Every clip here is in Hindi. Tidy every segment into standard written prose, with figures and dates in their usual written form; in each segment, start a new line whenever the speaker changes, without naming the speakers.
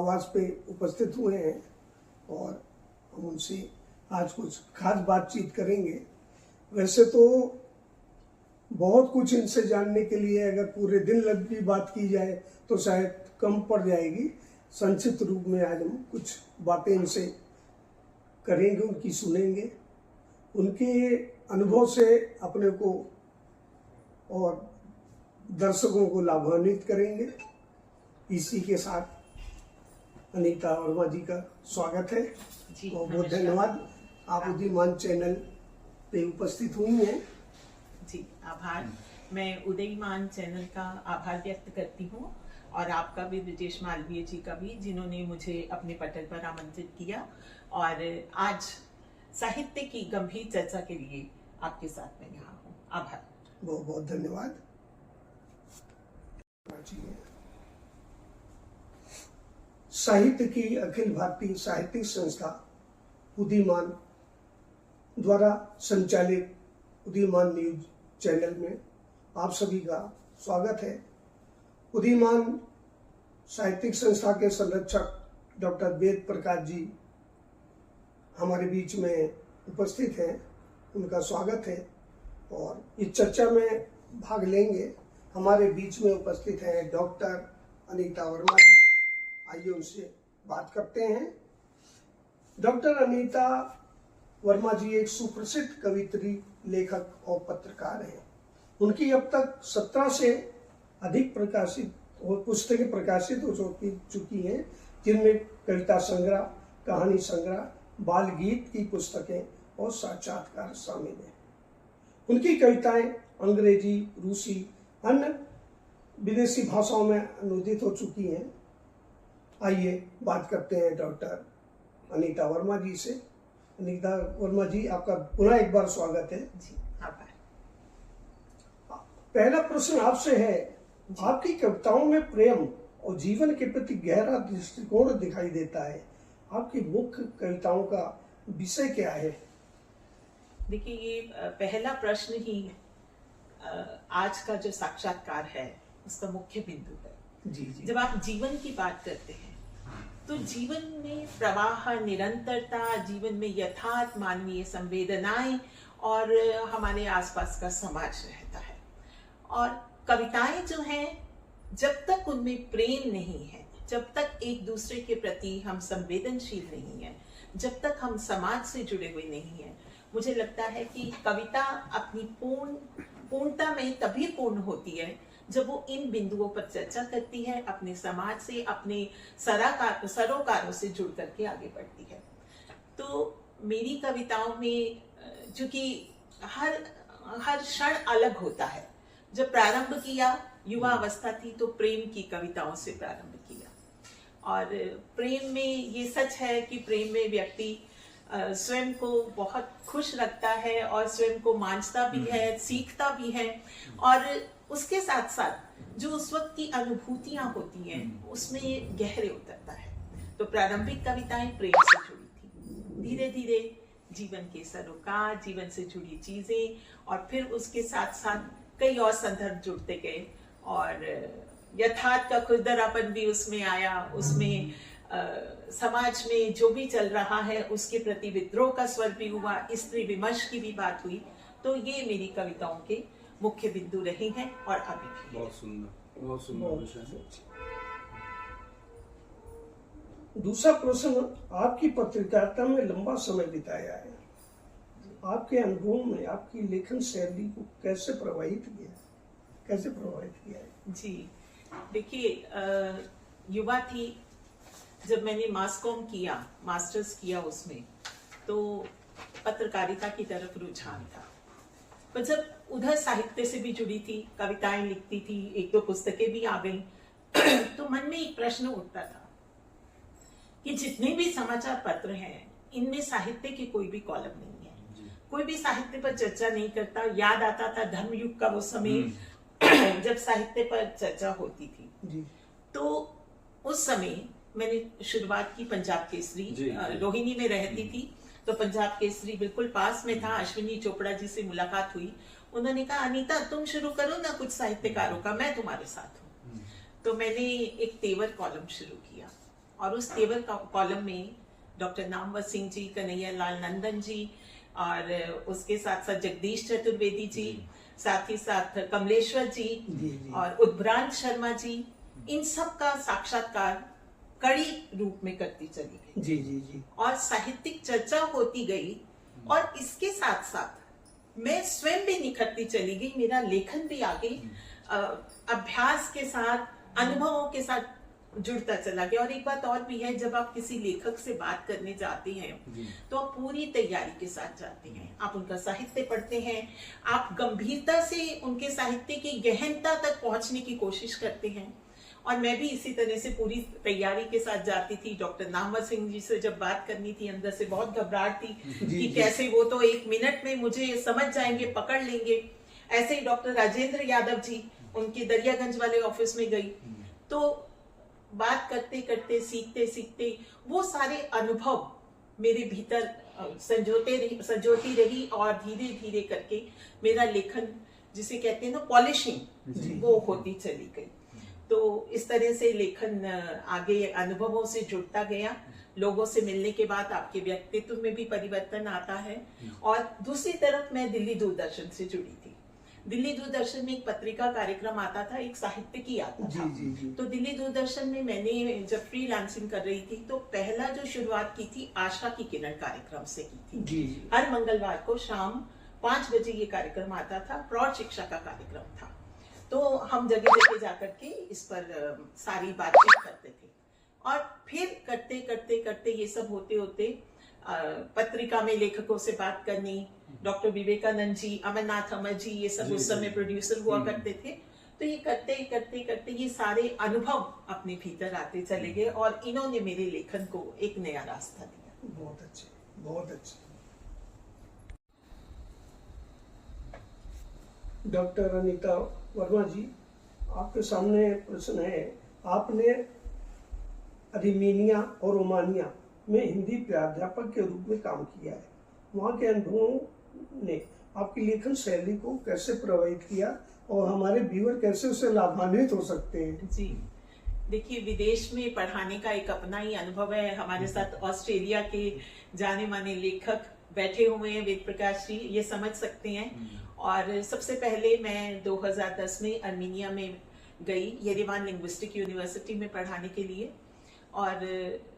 आवास पे उपस्थित हुए हैं और हम उनसे आज कुछ खास बातचीत करेंगे। वैसे तो बहुत कुछ इनसे जानने के लिए अगर पूरे दिन लग भी बात की जाए तो शायद कम पड़ जाएगी। संक्षिप्त रूप में आज हम कुछ बातें इनसे करेंगे, उनकी सुनेंगे, उनके अनुभव से अपने को और दर्शकों को लाभान्वित करेंगे। इसी के साथ अनीता वर्मा जी का स्वागत है। बहुत बहुत धन्यवाद, आप उदीयमान चैनल पे उपस्थित हुई हैं।
जी आभार। मैं उदीयमान चैनल का आभार व्यक्त करती हूँ और आपका भी, ब्रिजेश मालवीय जी का भी, जिन्होंने मुझे अपने पटल पर आमंत्रित किया और आज साहित्य की गंभीर चर्चा के लिए आपके साथ मैं यहाँ हूँ। आभार।
बहुत बहुत धन्यवाद। साहित्य की अखिल भारतीय साहित्यिक संस्था उदीयमान द्वारा संचालित उदीयमान न्यूज चैनल में आप सभी का स्वागत है। उदीयमान साहित्यिक संस्था के संरक्षक डॉक्टर वेद प्रकाश जी हमारे बीच में उपस्थित हैं, उनका स्वागत है और इस चर्चा में भाग लेंगे। हमारे बीच में उपस्थित हैं डॉक्टर अनीता वर्मा जी। आइए उनसे बात करते हैं। डॉक्टर अनीता वर्मा जी एक सुप्रसिद्ध कवित्री, लेखक और पत्रकार हैं। उनकी अब तक 17 से अधिक प्रकाशित और पुस्तकें प्रकाशित हो चुकी हैं, जिनमें कविता संग्रह, कहानी संग्रह, बाल गीत की पुस्तकें और साक्षात्कार शामिल हैं। उनकी कविताएं अंग्रेजी, रूसी, अन्य विदेशी भाषाओं में अनुदित हो चुकी हैं। आइए बात करते हैं डॉक्टर अनीता वर्मा जी से। अनीता वर्मा जी, आपका पुनः एक बार स्वागत है।
जी आभार।
पहला प्रश्न आपसे है, आपकी कविताओं में प्रेम और जीवन के प्रति गहरा दृष्टिकोण दिखाई देता है। आपकी मुख्य कविताओं का विषय क्या है?
देखिए, ये पहला प्रश्न ही आज का जो साक्षात्कार है उसका मुख्य बिंदु है।
जी जी।
जब आप जीवन की बात करते हैं तो जीवन में प्रवाह, निरंतरता, जीवन में यथार्थ मानवीय संवेदनाएं और हमारे आसपास का समाज रहता है। और कविताएं जो हैं, जब तक उनमें प्रेम नहीं है, जब तक एक दूसरे के प्रति हम संवेदनशील नहीं है, जब तक हम समाज से जुड़े हुए नहीं हैं, मुझे लगता है कि कविता अपनी पूर्णता में तभी पूर्ण होती है जब वो इन बिंदुओं पर चर्चा करती है, अपने समाज से, अपने सरोकारों से जुड़ करके आगे बढ़ती है। तो मेरी कविताओं में चूंकि हर क्षण अलग होता है। जब प्रारंभ किया, युवा अवस्था थी, तो प्रेम की कविताओं से प्रारंभ किया। और प्रेम में ये सच है कि प्रेम में व्यक्ति स्वयं को बहुत खुश रखता है और स्वयं को मांझता भी है, सीखता भी है, और उसके साथ साथ जो उस वक्त की अनुभूतियां होती हैं उसमें ये गहरे उतरता है। तो प्रारंभिक कविताएं प्रेम से जुड़ी थी। धीरे धीरे जीवन के सरोकार, जीवन से जुड़ी चीजें, और फिर उसके साथ साथ कई और संदर्भ जुड़ते गए और यथार्थ का खुरदरापन भी उसमें आया। उसमें समाज में जो भी चल रहा है उसके प्रति विद्रोह का स्वर भी हुआ, स्त्री विमर्श की भी बात हुई। तो ये मेरी कविताओं के मुख्य बिंदु रहे हैं और अभी भी।
बहुत सुंदर, बहुत सुंदर विषय है।
दूसरा प्रश्न, आपकी पत्रकारिता में लंबा समय बिताया है, आपके अनुभव में आपकी लेखन शैली को कैसे प्रभावित किया है?
जी देखिए, युवा थी जब मैंने मास कॉम किया, मास्टर्स किया, उसमें तो पत्रकारिता की तरफ रुझान था। पर जब उधर साहित्य से भी जुड़ी थी, कविताएं लिखती थी, एक दो पुस्तकें भी आ गईं, तो मन में एक प्रश्न उठता था कि जितने भी समाचार पत्र हैं, इनमें साहित्य की कोई भी कॉलम नहीं है, कोई भी साहित्य पर चर्चा नहीं करता। याद आता था धर्मयुग का वो समय जब साहित्य पर चर्चा होती थी। तो उस समय मैंने शुरुआत की पंजाब केसरी, रोहिणी में रहती थी, तो पंजाब केसरी बिल्कुल पास में था। अश्विनी चोपड़ा जी से मुलाकात हुई, उन्होंने कहा अनीता तुम शुरू करो ना कुछ साहित्यकारों का, मैं तुम्हारे साथ हूँ। तो मैंने एक तेवर कॉलम शुरू किया और उस तेवर कॉलम में डॉक्टर नामवर सिंह जी, कन्हैया लाल नंदन जी और उसके साथ साथ जगदीश चतुर्वेदी जी, साथ ही साथ कमलेश्वर जी और उद्भ्रांत शर्मा जी, इन सब का साक्षात्कार कड़ी रूप में करती चली गई।
जी जी जी।
और साहित्यिक चर्चा होती गई और इसके साथ साथ मैं स्वयं भी निखरती चली गई, मेरा लेखन भी आगे अभ्यास के साथ, अनुभवों के साथ जुड़ता चला गया। और एक बात और भी है, जब आप किसी लेखक से बात करने जाते हैं तो आप पूरी तैयारी के साथ जाते हैं, आप उनका साहित्य पढ़ते हैं, आप गंभीरता से उनके साहित्य की गहनता तक पहुंचने की कोशिश करते हैं। और मैं भी इसी तरह से पूरी तैयारी के साथ जाती थी। डॉक्टर नामवर सिंह जी से जब बात करनी थी, अंदर से बहुत घबराहट थी कि कैसे वो तो 1 मिनट में मुझे समझ जाएंगे, पकड़ लेंगे। ऐसे ही डॉक्टर राजेंद्र यादव जी, उनके दरियागंज वाले ऑफिस में गई, तो बात करते करते, सीखते सीखते वो सारे अनुभव मेरे भीतर संजोती रही और धीरे धीरे करके मेरा लेखन, जिसे कहते हैं ना पॉलिशिंग, वो होती चली गई। तो इस तरह से लेखन आगे अनुभवों से जुड़ता गया। लोगों से मिलने के बाद आपके व्यक्तित्व में भी परिवर्तन आता है। और दूसरी तरफ मैं दिल्ली दूरदर्शन से जुड़ी थी। दिल्ली दूरदर्शन में एक पत्रिका कार्यक्रम आता था, एक साहित्य की आता था।
जी।
तो दिल्ली दूरदर्शन में मैंने जब फ्रीलांसिंग कर रही थी तो पहला जो शुरुआत की थी आशा की किरण कार्यक्रम से की थी।
जी।
हर मंगलवार को शाम 5 बजे ये कार्यक्रम आता था, प्रौढ़ शिक्षा का कार्यक्रम था। तो हम जगह जगह जाकर के इस पर सारी बातचीत करते थे। और फिर करते करते करते ये सब होते होते पत्रिका में लेखकों से बात करनी, डॉक्टर विवेकानंद जी, अमरनाथ अमर जी, ये सब उस समय प्रोड्यूसर हुआ करते थे। तो ये करते करते करते ये सारे अनुभव अपने भीतर आते चले गए और इन्होंने मेरे लेखन को एक नया रास्ता दिया।
बहुत अच्छे, बहुत अच्छे। डॉक्टर अनीता वर्मा जी, आपके सामने प्रश्न है। आपने अर्मीनिया और रोमानिया में हिंदी प्राध्यापक के रूप में काम किया है। वहाँ के अनुभवों ने आपकी लेखन शैली को कैसे प्रभावित किया और हमारे व्यूअर कैसे उससे लाभान्वित हो सकते हैं?
जी देखिए, विदेश में पढ़ाने का एक अपना ही अनुभव है। हमारे साथ ऑस्ट्रेलिया के जाने माने लेखक बैठे हुए हैं, वेद प्रकाश जी, ये समझ सकते हैं। और सबसे पहले मैं 2010 में अर्मीनिया में गई, येरेवान लिंग्विस्टिक यूनिवर्सिटी में पढ़ाने के लिए। और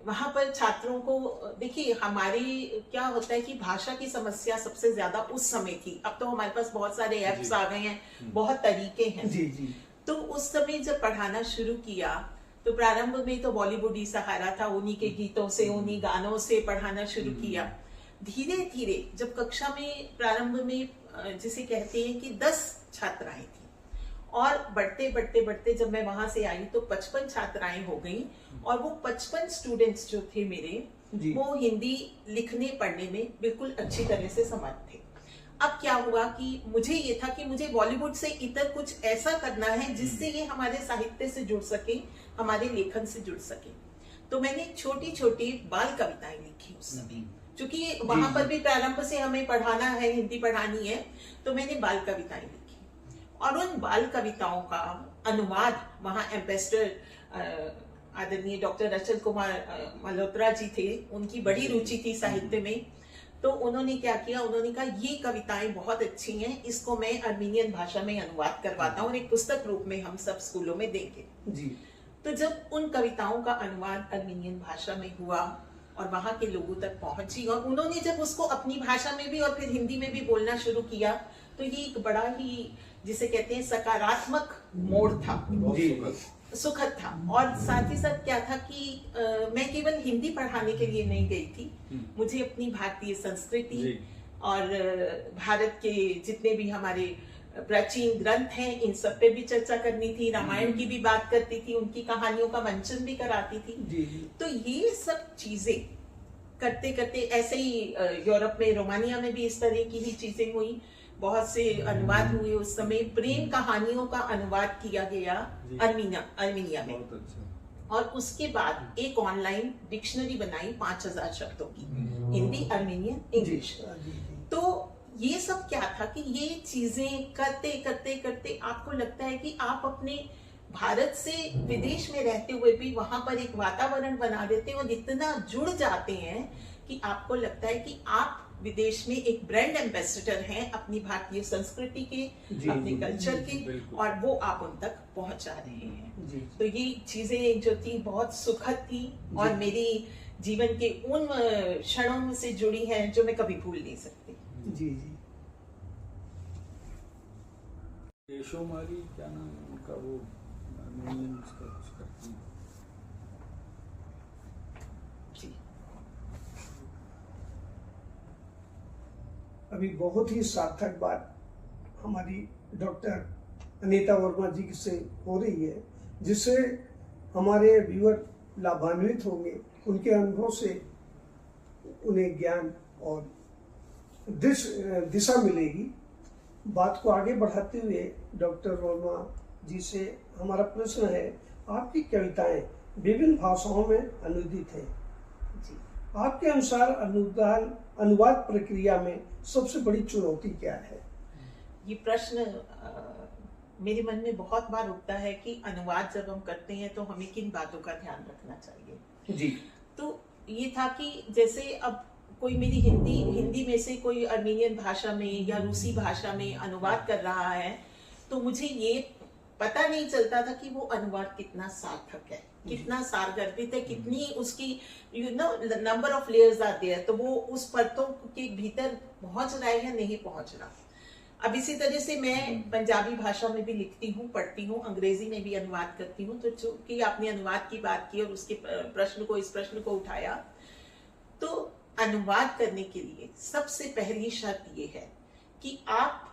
वहाँ पर छात्रों को, देखिए हमारी क्या होता है कि भाषा की समस्या सबसे ज्यादा उस समय थी। अब तो हमारे पास बहुत सारे ऐप्स आ गए हैं, बहुत तरीके हैं।
जी जी।
तो उस समय जब पढ़ाना शुरू किया तो प्रारंभ में तो बॉलीवुड ही सहारा था, उन्हीं के गीतों से, उन्हीं गानों से पढ़ाना शुरू किया। धीरे धीरे जब कक्षा में प्रारंभ में जिसे कहते हैं कि 10 छात्राएं थी, और बढ़ते बढ़ते बढ़ते जब मैं वहां से आई तो 55 छात्राएं हो गई। और वो 55 स्टूडेंट्स जो थे मेरे, वो हिंदी लिखने पढ़ने में बिल्कुल अच्छी तरह से समर्थ थे। अब क्या हुआ कि मुझे ये था कि मुझे बॉलीवुड से इतर कुछ ऐसा करना है जिससे ये हमारे साहित्य से जुड़ सके, हमारे लेखन से जुड़ सके। तो मैंने छोटी छोटी बाल कविताएं लिखी उस समय, क्योंकि वहां पर भी प्रारंभ से हमें पढ़ाना है, हिंदी पढ़ानी है। तो मैंने बाल कविताएं लिखी और उन बाल कविताओं का अनुवाद वहां एम्बेसडर आदरणीय डॉक्टर अचल कुमार मल्होत्रा जी थे, उनकी बड़ी रुचि थी साहित्य में। तो उन्होंने क्या किया, उन्होंने कहा ये कविताएं बहुत अच्छी हैं, इसको मैं अर्मीनियन भाषा में अनुवाद करवाता हूँ और एक पुस्तक रूप में हम सब स्कूलों में देंगे।
जी।
तो जब उन कविताओं का अनुवाद अर्मीनियन भाषा में हुआ और वहां के लोगों तक पहुंची, और उन्होंने जब उसको अपनी भाषा में भी और फिर हिंदी में भी बोलना शुरू किया, तो ये एक बड़ा ही, जिसे कहते हैं, सकारात्मक मोड़ था, सुखद था। और साथ ही साथ क्या था कि मैं केवल हिंदी पढ़ाने के लिए नहीं गई थी, मुझे अपनी भारतीय संस्कृति और भारत के जितने भी हमारे प्राचीन ग्रंथ हैं, इन सब पे भी चर्चा करनी थी। रामायण की भी बात करती थी, उनकी कहानियों का मंचन भी कराती थी। तो ये सब चीजें करते करते ऐसे ही यूरोप में, रोमानिया में भी इस तरह की ही चीजें हुई। बहुत से अनुवाद हुए। उस समय प्रेम कहानियों का अनुवाद किया गया अर्मीनिया में। और उसके बाद एक ऑनलाइन डिक्शनरी बनाई 5000 शब्दों की, हिंदी, अर्मीनियन, इंग्लिश। तो ये सब क्या था कि ये चीजें करते करते करते आपको लगता है कि आप अपने भारत से विदेश में रहते हुए भी वहां पर एक वातावरण बना देते हैं और इतना जुड़ जाते हैं कि आपको लगता है कि आप विदेश में एक ब्रांड एम्बेसडर हैं अपनी भारतीय संस्कृति के,
जी,
अपने
जी,
कल्चर
जी,
के,
बिल्कुल।
और वो आप उन तक पहुंचा रहे हैं।
जी
तो ये चीजें जो थी बहुत सुखद थी और
जी।
मेरी जीवन के उन क्षणों से जुड़ी हैं जो मैं कभी भूल नहीं सकती।
जी जी
यशोमारी क्या नाम है उनका, वो अर्मेनियंस का कुछ करती हैं।
जी
अभी बहुत ही सार्थक बात हमारी डॉक्टर अनीता वर्मा जी से हो रही है, जिससे हमारे व्यूअर लाभान्वित होंगे। उनके अनुभव से उन्हें ज्ञान और दिशा मिलेगी। बात को आगे बढ़ाते हुए डॉक्टर वर्मा जी से हमारा प्रश्न है, आपकी कविताएं विभिन्न भाषाओं में अनुदित है।
जी
आपके अनुसार अनुवाद प्रक्रिया में सबसे बड़ी चुनौती क्या है?
ये प्रश्न मेरे मन में बहुत बार उठता है कि अनुवाद जब हम करते हैं तो हमें किन बातों का ध्यान रखना चाहिए।
जी
तो ये था कि जैसे अब कोई मेरी हिंदी में से कोई अर्मेनियन भाषा में या रूसी भाषा में अनुवाद कर रहा है, तो मुझे ये पता नहीं चलता था कि वो अनुवाद कितना सार्थक है, कितना सारगर्भित है, कितनी उसकी number of layers are there, तो वो उस परतों के भीतर पहुंच रहा है या नहीं पहुंच रहा। अब इसी तरह से मैं पंजाबी भाषा में भी लिखती हूँ, पढ़ती हूँ, अंग्रेजी में भी अनुवाद करती हूँ। तो चूंकि आपने अनुवाद की बात की और उसके इस प्रश्न को उठाया, तो अनुवाद करने के लिए सबसे पहली शर्त ये है कि आप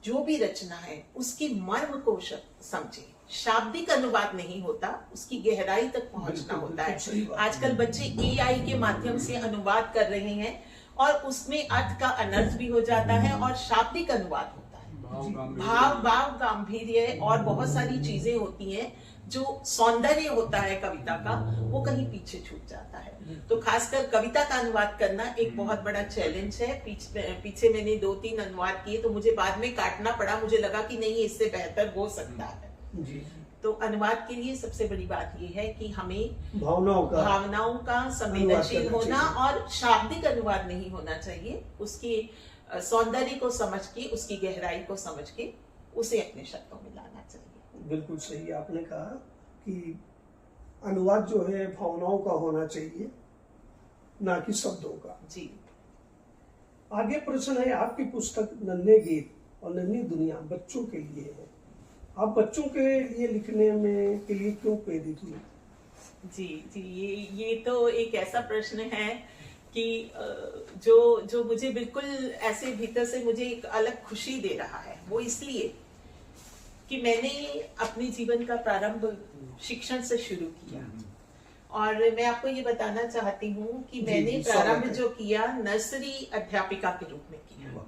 जो भी रचना है उसकी मर्म को समझें। शाब्दिक अनुवाद नहीं होता, उसकी गहराई तक पहुंचना होता है। आजकल बच्चे AI के माध्यम से अनुवाद कर रहे हैं और उसमें अर्थ का अनर्थ भी हो जाता है और शाब्दिक अनुवाद होता है। भाव गांभीर्य और बहुत सारी चीजें होती हैं, जो सौंदर्य होता है कविता का, वो कहीं पीछे छूट जाता है। तो खासकर कविता का अनुवाद करना एक बहुत बड़ा चैलेंज है। पीछे मैंने 2-3 अनुवाद किए, तो मुझे बाद में काटना पड़ा। मुझे लगा कि नहीं, इससे बेहतर हो सकता है।
जी
तो अनुवाद के लिए सबसे बड़ी बात यह है कि हमें
भावनाओं का
संवेदनशील होना और शाब्दिक अनुवाद नहीं होना चाहिए। उसकी सौंदर्य को समझ के, उसकी गहराई को समझ के उसे अपने शब्दों में लाना चाहिए।
बिल्कुल सही आपने कहा कि अनुवाद जो है भावनाओं का होना चाहिए, ना कि शब्दों का।
जी
आगे प्रश्न है, आपकी पुस्तक नन्हे गीत और नन्ही दुनिया बच्चों के लिए है। आप बच्चों के लिए लिखने में के लिए क्यों प्रेरित हुए?
जी ये तो एक ऐसा प्रश्न है कि जो मुझे बिल्कुल ऐसे भीतर से मुझे एक अलग खुशी दे रहा है। वो इसलिए कि मैंने अपने जीवन का प्रारंभ शिक्षण से शुरू किया, और मैं आपको ये बताना चाहती हूँ कि मैंने प्रारंभ जो किया नर्सरी अध्यापिका के रूप में किया।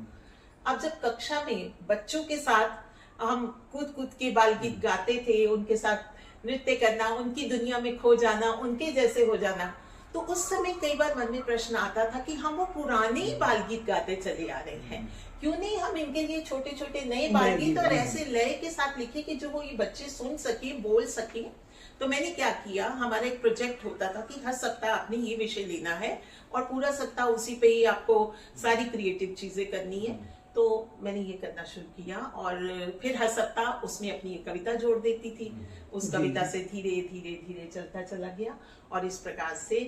अब जब कक्षा में बच्चों के साथ हम कूद के बाल गीत गाते थे, उनके साथ नृत्य करना, उनकी दुनिया में खो जाना, उनके जैसे हो जाना, तो उस समय कई बार मन में प्रश्न आता था कि हम वो पुराने ही बाल गीत गाते चले आ रहे हैं, क्यों नहीं हम इनके लिए छोटे छोटे नए बाल गीत और ऐसे लय के साथ लिखे कि जो वो ये बच्चे सुन सके, बोल सके। तो मैंने क्या किया, हमारा एक प्रोजेक्ट होता था कि हर सप्ताह आपने ये विषय लेना है और पूरा सप्ताह उसी पे ही आपको सारी क्रिएटिव चीजें करनी है। तो मैंने ये करना शुरू किया और फिर हर सप्ताह उसमें अपनी एक कविता जोड़ देती थी। उस कविता से धीरे धीरे धीरे चलता चला गया और इस प्रकार से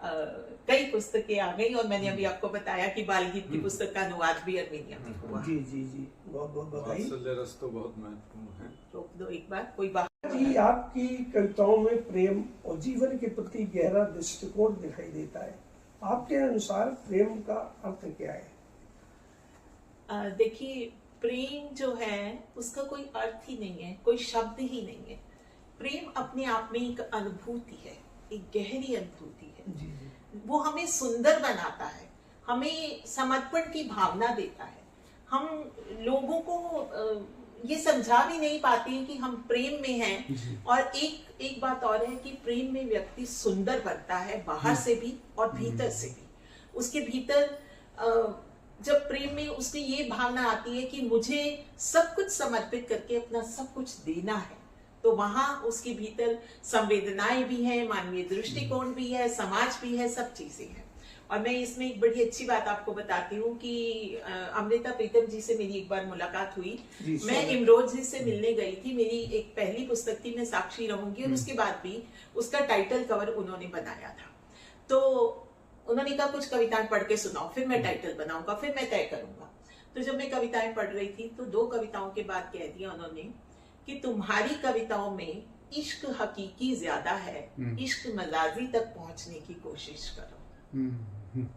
कई पुस्तकें आ गई। और मैंने अभी आपको बताया कि बाल गीत की पुस्तक का अनुवाद भी अर्मेनिया में हुआ।
जी जी जी, बहुत बहुत बधाई।
वात्सल्य रस तो बहुत महत्वपूर्ण है।
रोक दो एक बार, कोई बात
जी, आपकी कविताओं में प्रेम और जीवन के प्रति गहरा दृष्टिकोण दिखाई देता है। आपके अनुसार प्रेम का अर्थ क्या है?
देखिए, प्रेम जो है उसका कोई अर्थ ही नहीं है, कोई शब्द ही नहीं है। प्रेम अपने आप में एक अनुभूति है, एक गहरी अनुभूति है।
जी जी,
वो हमें सुंदर बनाता है, हमें समर्पण की भावना देता है। हम लोगों को ये समझा भी नहीं पाते हैं कि हम प्रेम में हैं। और एक बात और है कि प्रेम में व्यक्ति सुंदर बनता है, बाहर से भी और भीतर से भी। उसके भीतर जब प्रेम में उसकी ये भावना आती है कि मुझे सब कुछ समर्पित करके अपना सब कुछ देना है, तो वहां उसके भीतर संवेदनाएं भी हैं, मानवीय दृष्टिकोण भी है, समाज भी है, सब चीजें हैं। और मैं इसमें एक बड़ी अच्छी बात आपको बताती हूँ कि अमृता प्रीतम जी से मेरी एक बार मुलाकात हुई। मैं इमरोज जी से मिलने गई थी, मेरी एक पहली पुस्तक थी मैं साक्षी रहूंगी, और उसके बाद भी उसका टाइटल कवर उन्होंने बनाया था। तो उन्होंने कहा कुछ कविताएं पढ़ के सुनाओ, फिर मैं टाइटल बनाऊंगा, फिर मैं तय करूंगा। तो जब मैं कविताएं पढ़ रही थी तो 2 कविताओं के बाद कह दिया उन्होंने कि तुम्हारी कविताओं में इश्क हकीकी ज्यादा है, इश्क मजाजी तक पहुंचने की कोशिश करो।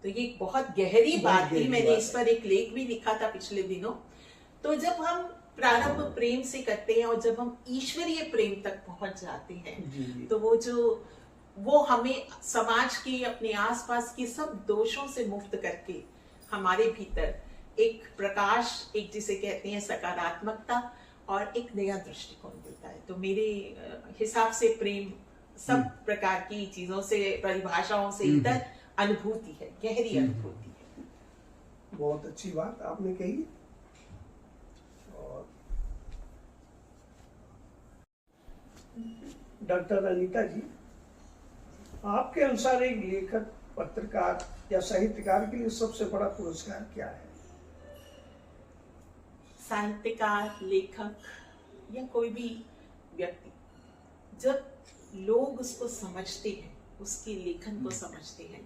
तो ये एक बहुत गहरी बात थी। मैंने इस पर एक लेख भी लिखा था पिछले दिनों। तो जब हम प्रारंभ प्रेम से करते हैं और जब हम ईश्वरीय प्रेम तक पहुंच जाते हैं, तो वो हमें समाज के, अपने आसपास के सब दोषों से मुक्त करके हमारे भीतर एक प्रकाश, एक जिसे कहते हैं सकारात्मकता, और एक नया दृष्टिकोण देता है। तो मेरे हिसाब से प्रेम सब प्रकार की चीजों से, परिभाषाओं से इतर अनुभूति है, गहरी अनुभूति है।
बहुत अच्छी बात आपने कही। और डॉक्टर अनीता जी, आपके अनुसार एक लेखक, पत्रकार या साहित्यकार के लिए सबसे बड़ा पुरस्कार क्या है?
साहित्यकार, लेखक या कोई भी व्यक्ति जब लोग उसको समझते हैं, उसके लेखन को समझते हैं,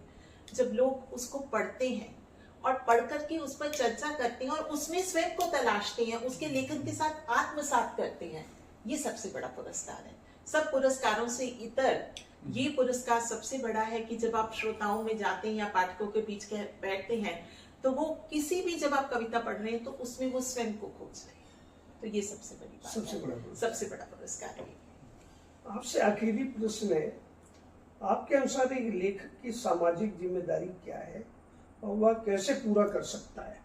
जब लोग उसको पढ़ते हैं और पढ़ करके उस पर चर्चा करते हैं और उसमें स्वयं को तलाशते हैं, उसके लेखन के साथ आत्मसात करते हैं, ये सबसे बड़ा पुरस्कार है। सब पुरस्कारों से इतर ये पुरस्कार सबसे बड़ा है कि जब आप श्रोताओं में जाते हैं या पाठकों के बीच बैठते हैं, तो वो किसी भी, जब आप कविता पढ़ रहे हैं तो उसमें वो स्वयं को खोज रहे हैं। तो ये सबसे बड़ी बात है, सबसे बड़ा पुरस्कार है।
आपसे आखिरी प्रश्न है, आपके अनुसार एक लेखक की सामाजिक जिम्मेदारी क्या है और वह कैसे पूरा कर सकता है?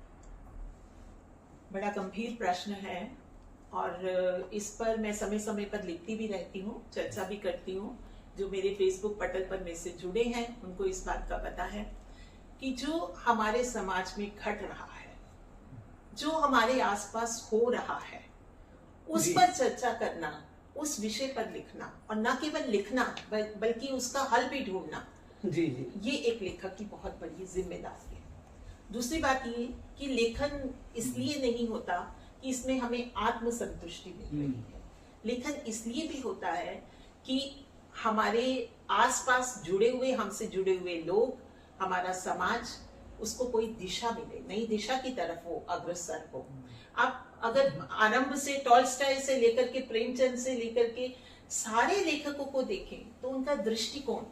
बड़ा गंभीर प्रश्न है और इस पर मैं समय समय पर लिखती भी रहती हूँ, चर्चा भी करती हूँ। जो मेरे फेसबुक पटल पर मेरे से जुड़े हैं उनको इस बात का पता है कि जो हमारे समाज में घट रहा है, जो हमारे आसपास हो रहा है, उस पर चर्चा करना, उस विषय पर लिखना, और न केवल लिखना बल्कि उसका हल भी ढूंढना, ये एक लेखक की बहुत बड़ी जिम्मेदारी है। दूसरी बात ये कि लेखन इसलिए नहीं होता कि इसमें हमें आत्मसंतुष्टि मिल रही है। लेखन इसलिए भी होता है कि हमारे आसपास जुड़े हुए, हमसे जुड़े हुए लोग, हमारा समाज, उसको कोई दिशा मिले, नई दिशा की तरफ वो अग्रसर हो। आप अगर आरंभ से टॉल्स्टॉय से लेकर के प्रेमचंद से लेकर के सारे लेखकों को देखें तो उनका दृष्टिकोण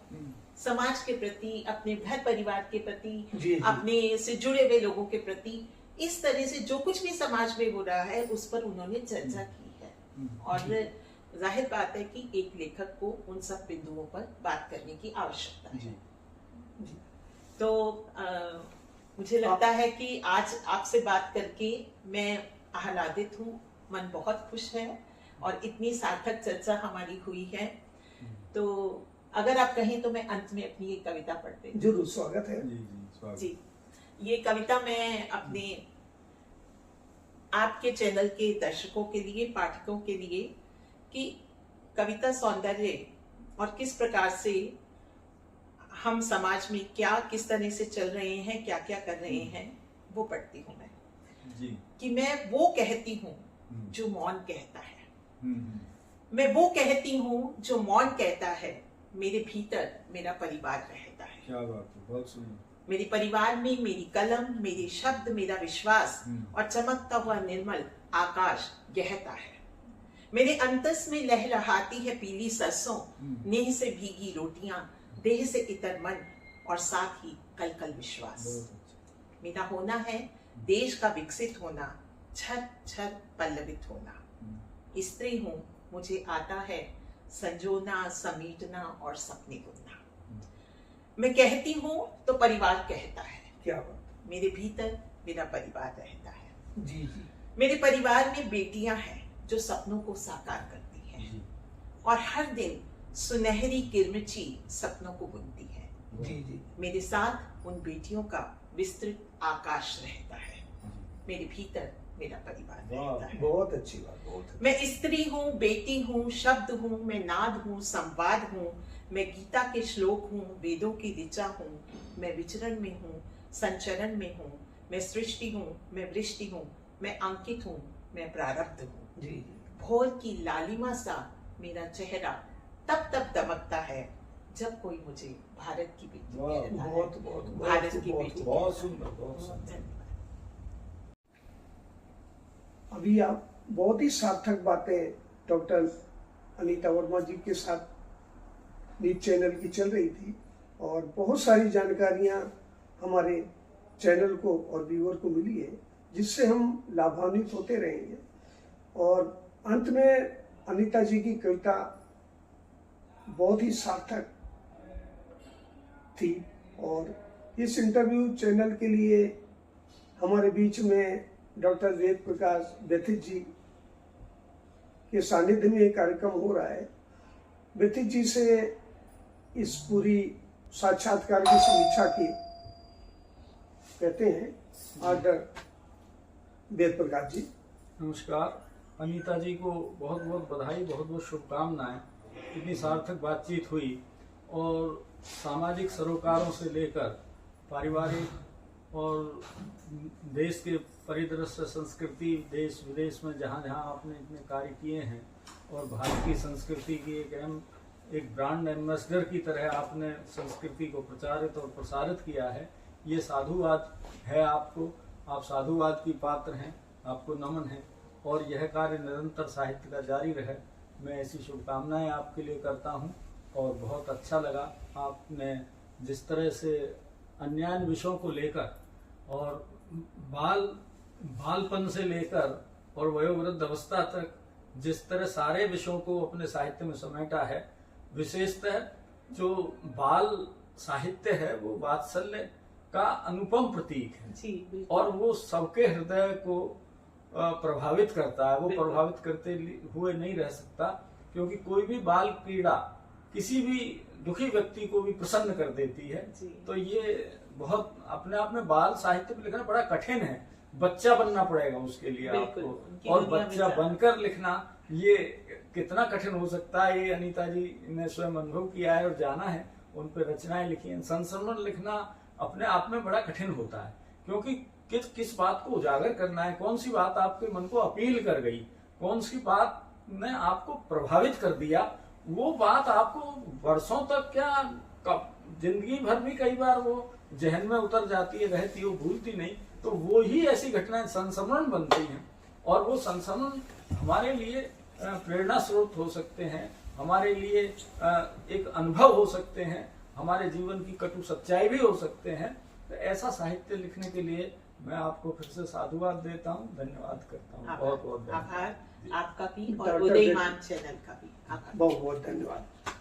समाज के प्रति, अपने घर परिवार के प्रति, अपने से जुड़े हुए लोगों के प्रति, इस तरह से जो कुछ भी समाज में हो रहा है उस पर उन्होंने चर्चा की है। और जाहिर बात है कि एक लेखक को उन सब बिंदुओं पर बात करने की आवश्यकता है। तो मुझे लगता है कि आज आपसे बात करके मैं आह्लादित हूँ, मन बहुत खुश है और इतनी सार्थक चर्चा हमारी हुई है। तो अगर आप कहें तो मैं अंत में अपनी एक कविता पढ़ देती हूँ।
जरूर, स्वागत है।
जी, ये कविता मैं अपने आपके चैनल के दर्शकों के लिए, पाठकों के लिए, कि कविता सौंदर्य और किस प्रकार से हम समाज में क्या, किस तरह से चल रहे हैं, क्या क्या कर रहे हैं, वो पढ़ती हूँ मैं। कि मैं वो कहती हूँ जो मौन कहता है, मैं वो कहती हूँ जो मौन कहता है, मेरे भीतर मेरा परिवार रहता है।
क्या बात है, बहुत सुंदर।
मेरे परिवार में मेरी कलम, मेरे शब्द, मेरा विश्वास और चमकता हुआ निर्मल आकाश गहता है। मेरे अंतस में लहलहाती है पीली सरसों, नेह से भीगी रोटियां, देह से इतर मन और साथ ही कल कल विश्वास। मेरा होना है देश का विकसित होना, छर छर पल्लवित होना। स्त्री हूँ, मुझे आता है संजोना, समेटना और सपने बुनना। मैं कहती हूँ तो परिवार कहता है।
क्या बात।
मेरे भीतर मेरा परिवार रहता है।
जी जी।
मेरे परिवार में बेटियां हैं जो सपनों को साकार करती हैं और हर दिन सुनहरी किरमिची सपनों को बुनती है।
जी जी।
मेरे साथ उन बेटियों का विस्तृत आकाश रहता है। मेरे भीतर मेरा परिवार
वाह,
रहता है।
बहुत अच्छी बात, बहुत अच्छी।
मैं स्त्री हूँ, बेटी हूँ, शब्द हूँ, मैं नाद हूँ, संवाद हूँ, मैं गीता के श्लोक हूँ, वेदों की ऋचा हूँ, मैं विचरण में हूँ, संचरण में हूँ, मैं सृष्टि हूँ, मैं वृष्टि हूँ, मैं अंकित हूँ, मैं प्रारब्ध हूँ।
जी जी।
भोर की लालिमा सा मेरा चेहरा तब तब दमकता है जब कोई मुझे भारत की बेटी
वाह,
कहता है।
बहुत बहुत
भारत की
बहुत
बेटी
बहुत सुंदर, बहुत सुंदर।
धन्यवाद।
अभी आप बहुत ही सार्थक बातें डॉक्टर अनीता वर्मा जी के साथ न्यूज चैनल की चल रही थी और बहुत सारी जानकारियां हमारे चैनल को और व्यूअर को मिली है, जिससे हम लाभान्वित होते रहे हैं। और अंत में अनीता जी की कविता बहुत ही सार्थक थी और इस इंटरव्यू चैनल के लिए हमारे बीच में डॉक्टर वेद प्रकाश व्यथित जी के सानिध्य में एक कार्यक्रम हो रहा है। व्यथित जी से इस पूरी साक्षात्कार की समीक्षा की कहते हैं आदर वेद प्रकाश जी।
नमस्कार। अनीता जी को बहुत बहुत बधाई, बहुत बहुत शुभकामनाएं। इतनी सार्थक बातचीत हुई और सामाजिक सरोकारों से लेकर पारिवारिक और देश के परिदृश्य, संस्कृति, देश विदेश में जहाँ जहाँ आपने इतने कार्य किए हैं और भारत की संस्कृति की एक ब्रांड एम्बेसडर की तरह आपने संस्कृति को प्रचारित और प्रसारित किया है। ये साधुवाद है आपको, आप साधुवाद की पात्र हैं, आपको नमन है और यह कार्य निरंतर साहित्य का जारी रहे। मैं ऐसी शुभकामनाएं आपके लिए करता हूं और बहुत अच्छा लगा आपने जिस तरह से अन्य विषयों को लेकर और बालपन से लेकर और वयोवृद्ध अवस्था तक जिस तरह सारे विषयों को अपने साहित्य में समेटा है। विशेषतः जो बाल साहित्य है वो वात्सल्य का अनुपम प्रतीक है
जी, बिल्कुल।
और वो सबके हृदय को प्रभावित करता है। वो
बिल्कुल।
प्रभावित करते हुए नहीं रह सकता, क्योंकि कोई भी बाल पीड़ा किसी भी दुखी व्यक्ति को भी प्रसन्न कर देती है।
जी।
तो ये बहुत अपने आप में बाल साहित्य में लिखना बड़ा कठिन है। बच्चा बनना पड़ेगा उसके लिए
बिल्कुल।
आपको,
उनकी
और
दुनिया में
बच्चा
जाना।
बनकर लिखना ये कितना कठिन हो सकता है, ये अनीता जी ने स्वयं अनुभव किया है और जाना है। उन पर रचनाएं लिखी हैं। संस्मरण लिखना अपने आप में बड़ा कठिन होता है, क्योंकि किस बात को उजागर करना है, कौन सी बात आपके मन को अपील कर गई, कौन सी बात ने आपको प्रभावित कर दिया, वो बात आपको वर्षों तक क्या जिंदगी भर भी कई बार वो जहन में उतर जाती है, रहती है, वो भूलती नहीं। तो वो ही ऐसी घटनाएं संस्मरण बनती हैं और वो संस्मरण हमारे लिए प्रेरणा स्रोत हो सकते हैं, हमारे लिए एक अनुभव हो सकते हैं, हमारे जीवन की कटु सच्चाई भी हो सकते हैं। तो ऐसा साहित्य लिखने के लिए मैं आपको फिर से साधुवाद देता हूँ, धन्यवाद करता हूँ। बहुत बहुत
आभार आपका भी
डॉक्टर
और उदयमान चैनल का भी आभार।
बहुत बहुत धन्यवाद।